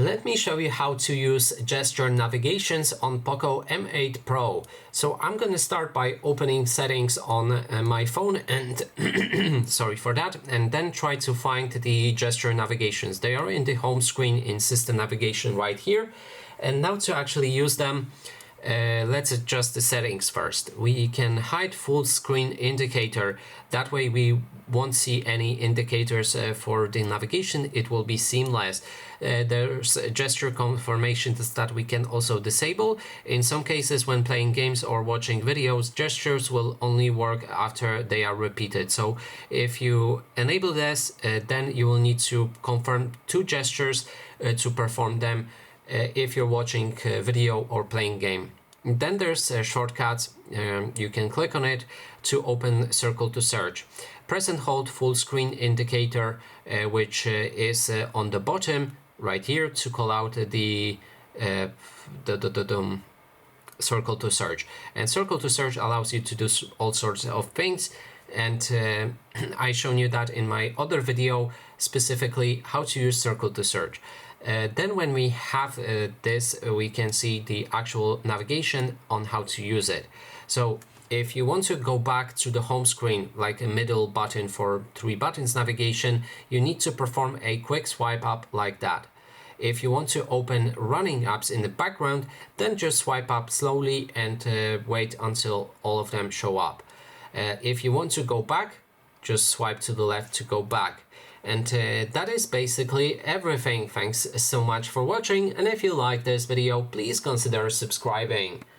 Let me show you how to use gesture navigations on POCO M8 Pro. So I'm going to start by opening settings on my phone and sorry for that, and then try to find the gesture navigations. They are in the home screen in system navigation right here. And now to actually use them, let's adjust the settings first. We can hide full screen indicator. That way we won't see any indicators for the navigation. It will be seamless. There's gesture confirmations that we can also disable. In some cases, when playing games or watching videos, gestures will only work after they are repeated. So if you enable this, then you will need to confirm 2 gestures to perform them if you're watching video or playing game. Then there's shortcuts. You can click on it to open circle to search. Press and hold full screen indicator, which is on the bottom right here, to call out the circle to search. And circle to search allows you to do all sorts of things, and I shown you that in my other video, specifically how to use circle to search. Then when we have this, we can see the actual navigation on how to use it. So if you want to go back to the home screen, like a middle button for 3 buttons navigation, you need to perform a quick swipe up like that. If you want to open running apps in the background, then just swipe up slowly and wait until all of them show up. If you want to go back, just swipe to the left to go back. And that is basically everything. Thanks so much for watching, and if you like this video, please consider subscribing.